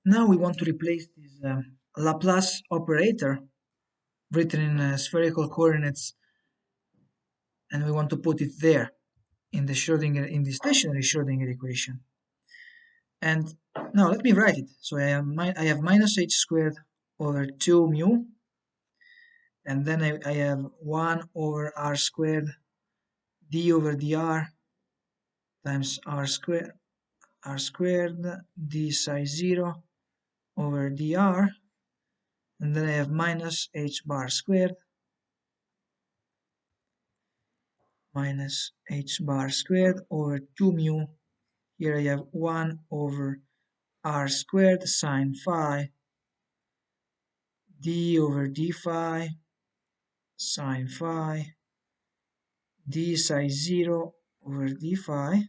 Now we want to replace this Laplace operator written in spherical coordinates, and we want to put it there in the Schrodinger, in the stationary Schrodinger equation. And now let me write it. So I have minus h squared over 2 mu, and then I have 1 over r squared d over dr times r squared d psi 0 over dr, and then I have minus h bar squared minus h bar squared over 2 mu. Here I have 1 over r squared sine phi d over d phi sine phi d psi 0 over d phi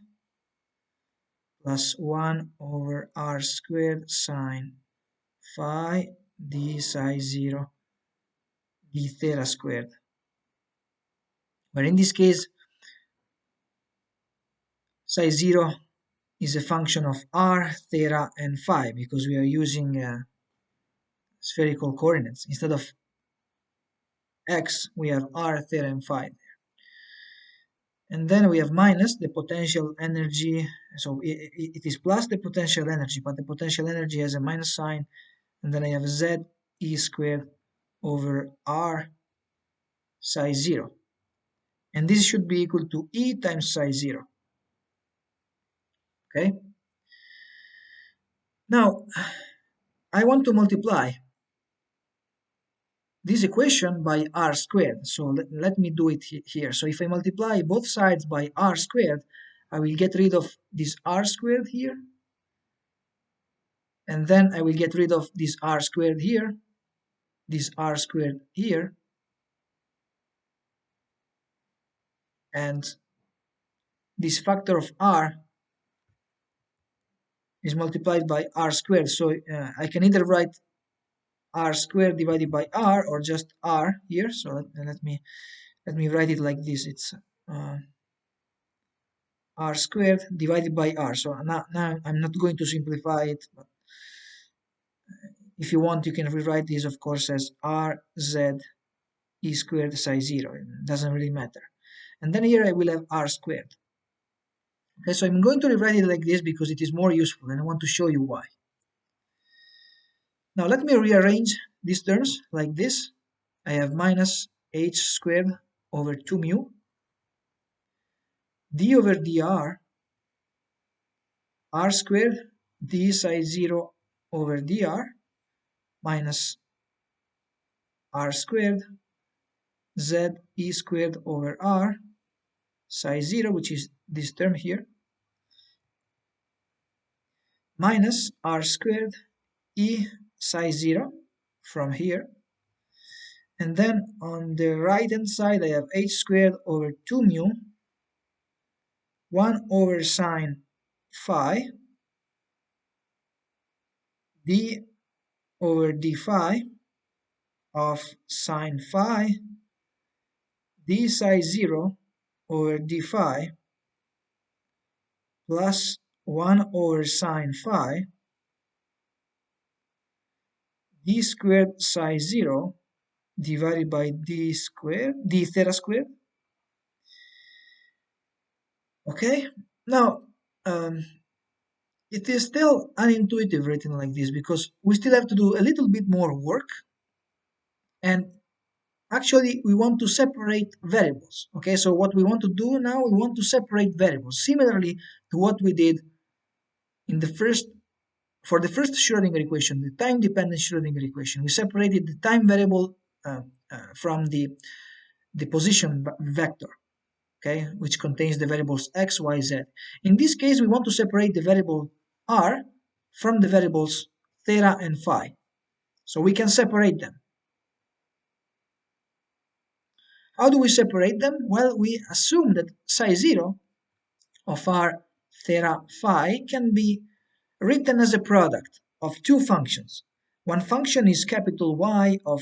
plus 1 over r squared sine phi d psi 0 d theta squared. But in this case, psi 0 is a function of r, theta, and phi because we are using spherical coordinates. Instead of x, we have r, theta, and phi. And then we have minus the potential energy. So it is plus the potential energy, but the potential energy has a minus sign. And then I have z e squared over r psi 0. And this should be equal to e times psi 0. Okay? Now, I want to multiply this equation by r squared. So let me do it here. So if I multiply both sides by r squared, I will get rid of this r squared here. And then I will get rid of this r squared here, this r squared here, and this factor of r is multiplied by r squared. So I can either write r squared divided by r or just r here. So let me write it like this. It's r squared divided by r. So now I'm not going to simplify it, but if you want, you can rewrite this, of course, as rz e squared psi 0. It doesn't really matter. And then here I will have r squared. Okay, so I'm going to rewrite it like this because it is more useful, and I want to show you why. Now let me rearrange these terms like this. I have minus h squared over 2 mu d over dr r squared d psi 0 over dr minus r squared z e squared over r psi 0, which is this term here, minus r squared e psi 0 from here. And then on the right hand side I have h squared over 2 mu 1 over sine phi d over d phi of sine phi d psi 0 over d phi plus 1 over sine phi d squared psi 0 divided by d theta squared. Okay, now it is still unintuitive written like this because we still have to do a little bit more work, and actually we want to separate variables. Okay, so what we want to do now, we want to separate variables similarly to what we did in the first for the first Schrodinger equation, the time-dependent Schrodinger equation. We separated the time variable from the position vector, okay, which contains the variables x, y, z. In this case, we want to separate the variable r from the variables theta and phi. So we can separate them. How do we separate them? Well, we assume that psi 0 of r theta phi can be written as a product of two functions. One function is capital Y of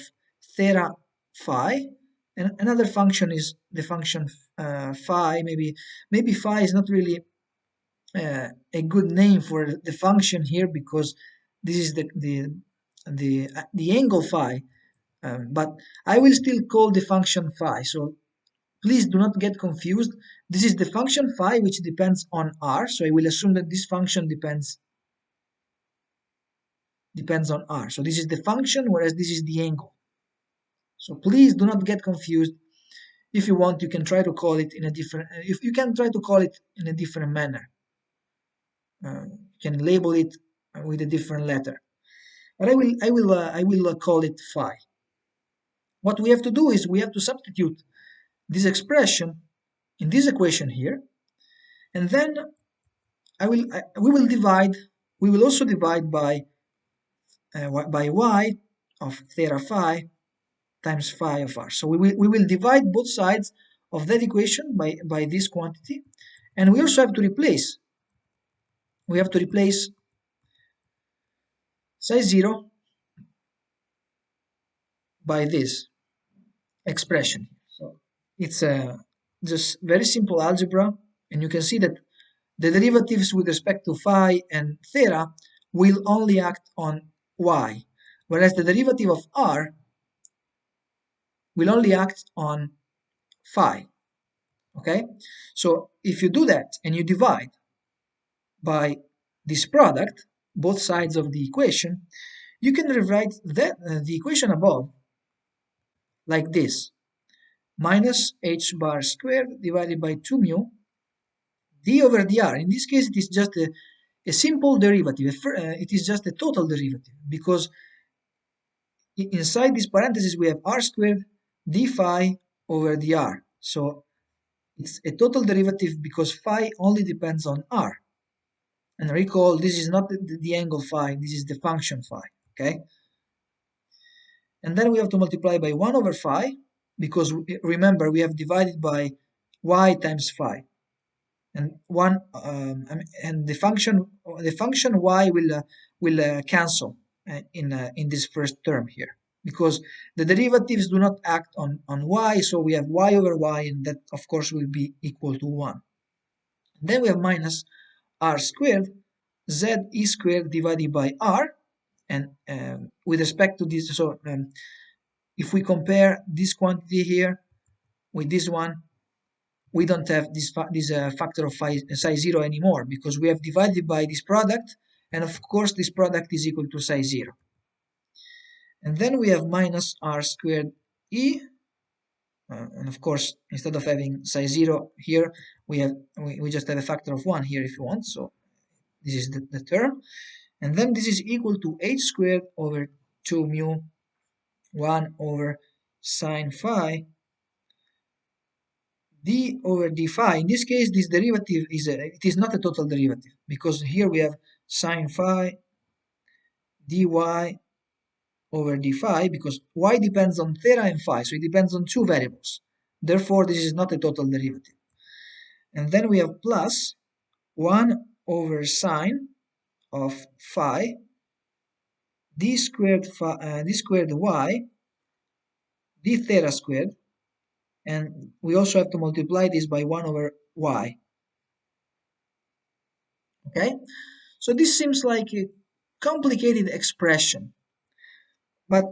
theta phi, and another function is the function phi. Maybe phi is not really a good name for the function here because This is the angle phi, but I will still call the function phi. So please do not get confused. This is the function phi which depends on r. So I will assume that this function depends on r. So this is the function, whereas this is the angle. So please do not get confused. If you want, you can try to call it in a different. If you can try to call it in a different manner, you can label it with a different letter. But I will call it phi. What we have to do is we have to substitute this expression in this equation here, and then we will divide. We will also divide by y of theta phi times phi of r. So we will divide both sides of that equation by this quantity, and we also have to replace. We have to replace psi 0 by this expression. So it's just very simple algebra, and you can see that the derivatives with respect to phi and theta will only act on y, whereas the derivative of r will only act on phi. Okay, so if you do that and you divide by this product, both sides of the equation, you can rewrite the equation above like this: minus h bar squared divided by 2 mu d over dr. In this case, it is just a simple derivative. It is just a total derivative, because inside this parenthesis we have r squared d phi over dr. So it's a total derivative because phi only depends on r. And recall, this is not the angle phi, this is the function phi. Okay? And then we have to multiply by 1 over phi, because remember, we have divided by y times phi. And the function y will cancel in this first term here, because the derivatives do not act on y, so we have y over y, and that of course will be equal to 1. Then we have minus r squared z e squared divided by r, and with respect to this, so if we compare this quantity here with this one, we don't have this factor of psi 0 anymore, because we have divided by this product, and of course this product is equal to psi 0. And then we have minus r squared e, and of course instead of having psi 0 here, we just have a factor of 1 here if you want, so this is the term. And then this is equal to h squared over 2 mu 1 over sine phi d over d phi. In this case, this derivative it is not a total derivative, because here we have sine phi dy over d phi, because y depends on theta and phi, so it depends on two variables. Therefore, this is not a total derivative. And then we have plus 1 over sine of phi d squared y d theta squared, and we also have to multiply this by 1 over y. Okay, so this seems like a complicated expression, but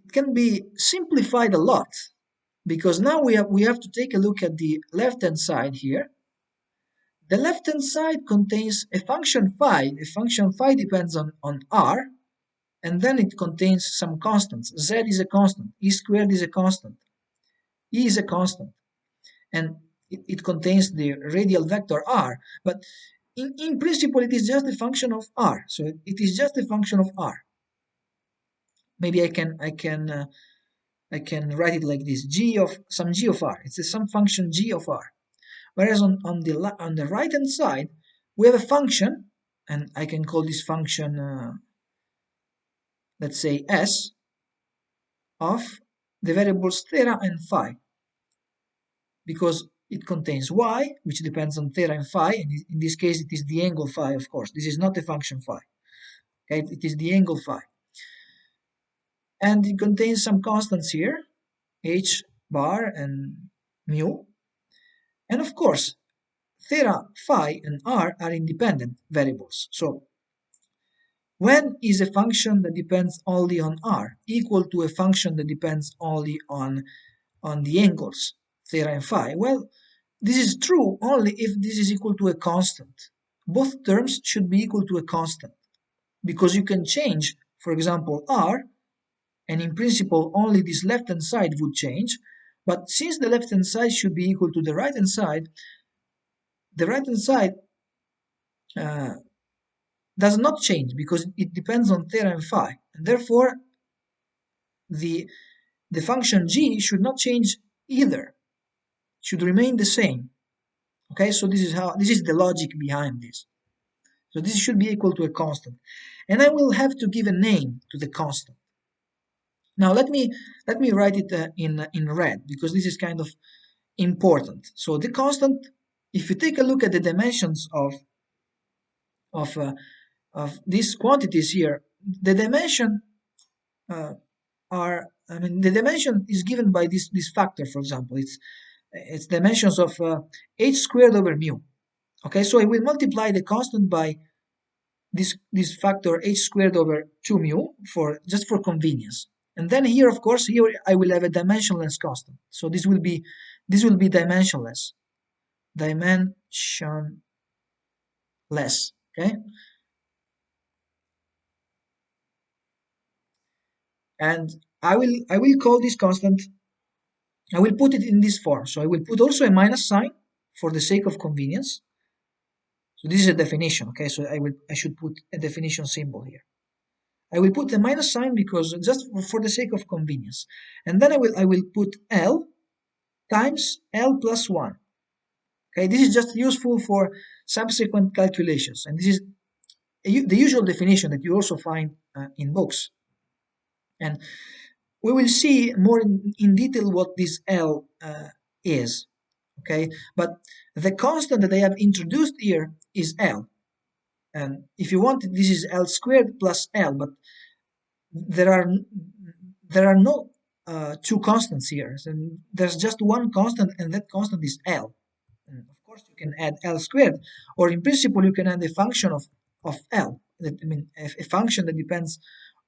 it can be simplified a lot, because now we have to take a look at the left hand side here. The left hand side contains a function phi. The function phi depends on r, and then it contains some constants. Z is a constant, e squared is a constant, e is a constant, and it contains the radial vector r, but in principle it is just a function of r, so it is just a function of r. Maybe I can write it like this: g of r. It's some function g of r. Whereas on the right hand side we have a function, and I can call this function let's say s of the variables theta and phi, because it contains y, which depends on theta and phi, and in this case it is the angle phi. Of course, this is not the function phi. Okay, it is the angle phi, and it contains some constants here, h bar and mu, and of course theta, phi, and r are independent variables. So When is a function that depends only on r equal to a function that depends only on the angles, theta and phi? Well, this is true only if this is equal to a constant. Both terms should be equal to a constant because you can change, for example, r, and in principle only this left-hand side would change, but since the left-hand side should be equal to the right-hand side, the right-hand side uh, does not change because it depends on theta and phi, and therefore the the function g should not change either, should remain the same. Okay, so this is the logic behind this. So this should be equal to a constant, and I will have to give a name to the constant. Now let me write it in red because this is kind of important. So the constant, if you take a look at the dimensions of uh, of these quantities here, the dimension uh, I mean the dimension is given by this factor. For example, it's dimensions of h squared over mu. Okay, so I will multiply the constant by this factor h squared over 2 mu for just for convenience. And then here, of course, here I will have a dimensionless constant. So this will be dimensionless. Dimensionless. Okay? And I will call this constant, I will put it in this form. So I will put also a minus sign for the sake of convenience. So this is a definition, okay? So I should put a definition symbol here. I will put a minus sign because just for the sake of convenience. And then I will put L times L plus 1. Okay, this is just useful for subsequent calculations. And this is the usual definition that you also find in books. And we will see more in detail what this L is. Okay, but the constant that I have introduced here is L. And if you want, this is L squared plus L, but there are no two constants here. So there's just one constant, and that constant is L. And of course, you can add L squared, or in principle, you can add a function of L. I mean, a function that depends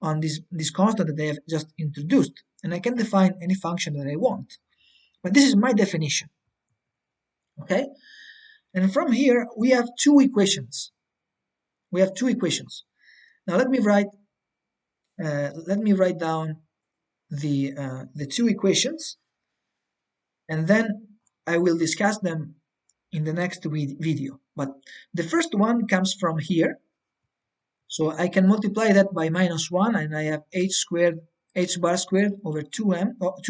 on this constant that I have just introduced, and I can define any function that I want. But this is my definition. Okay, and from here we have two equations. We have two equations. Now let me write down the two equations, and then I will discuss them in the next video. But the first one comes from here, so I can multiply that by minus 1, and I have h bar squared over 2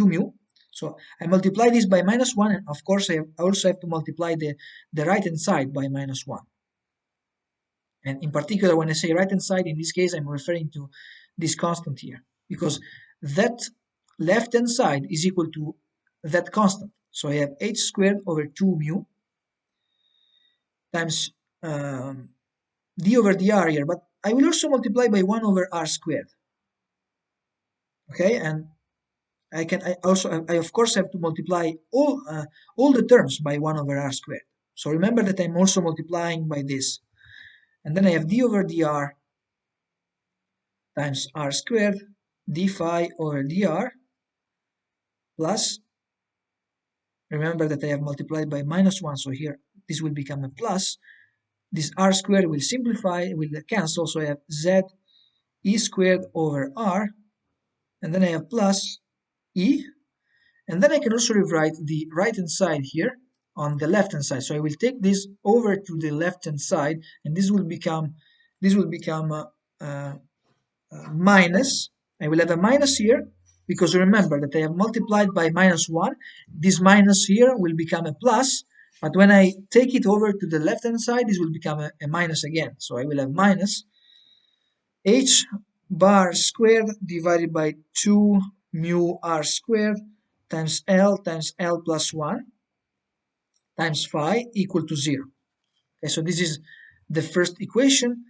mu. So I multiply this by minus 1, and of course I also have to multiply the right hand side by minus 1. And in particular, when I say right hand side, in this case I'm referring to this constant here, because that left hand side is equal to that constant. So I have h squared over 2 mu times d over dr here, but I will also multiply by 1 over r squared. Okay, and I of course have to multiply all the terms by 1 over r squared. So remember that I'm also multiplying by this. And then I have d over dr times r squared d phi over dr plus, remember that I have multiplied by minus 1, so here this will become a plus. This r squared will simplify, will cancel, so I have z e squared over r, and then I have plus e, and then I can also rewrite the right hand side here on the left hand side. So I will take this over to the left hand side, and this will become minus. I will have a minus here because remember that I have multiplied by minus 1. This minus here will become a plus, but when I take it over to the left hand side, this will become a minus again. So I will have minus h bar squared divided by 2 mu r squared times L plus 1 times phi equal to 0. Okay, so this is the first equation.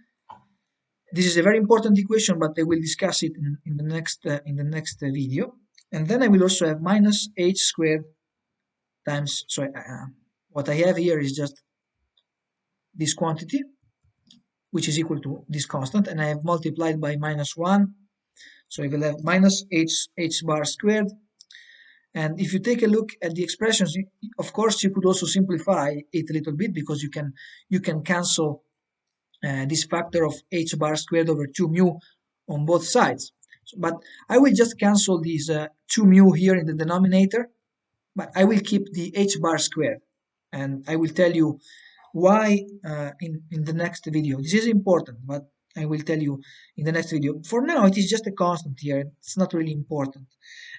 This is a very important equation, but I will discuss it in the next video. And then I will also have minus h squared times, so what I have here is just this quantity, which is equal to this constant, and I have multiplied by minus 1, so I will have minus h bar squared. And if you take a look at the expressions, of course you could also simplify it a little bit, because you can cancel this factor of h bar squared over 2 mu on both sides. But I will just cancel these 2 mu here in the denominator, but I will keep the h bar squared, and I will tell you why in the next video. This is important, but I will tell you in the next video. For now, it is just a constant here. It's not really important.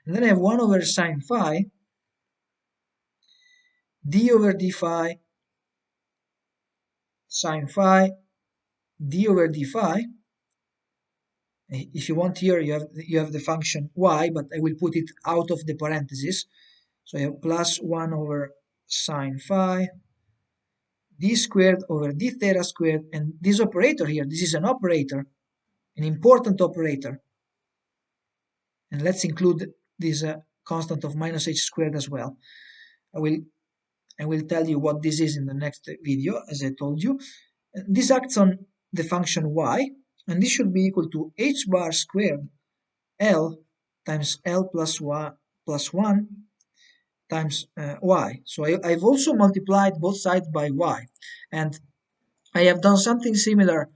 And then I have 1 over sine phi, d over d phi, sine phi, d over d phi. If you want here, you have the function y, but I will put it out of the parentheses. So I have plus 1 over sine phi, d squared over d theta squared, and this operator here, this is an operator, an important operator. And let's include this constant of minus h squared as well. I will tell you what this is in the next video, as I told you. This acts on the function y, and this should be equal to h bar squared L times L plus 1 times y. So I've also multiplied both sides by y, and I have done something similar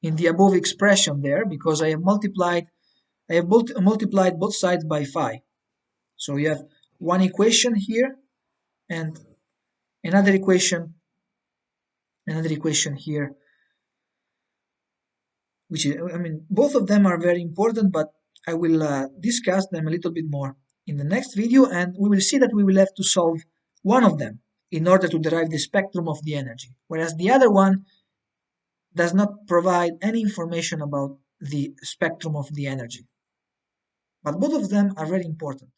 in the above expression there, because I have multiplied both sides by phi. So you have one equation here and another equation here, which is, I mean, both of them are very important, but I will discuss them a little bit more in the next video, and we will see that we will have to solve one of them in order to derive the spectrum of the energy, whereas the other one does not provide any information about the spectrum of the energy. But both of them are very important.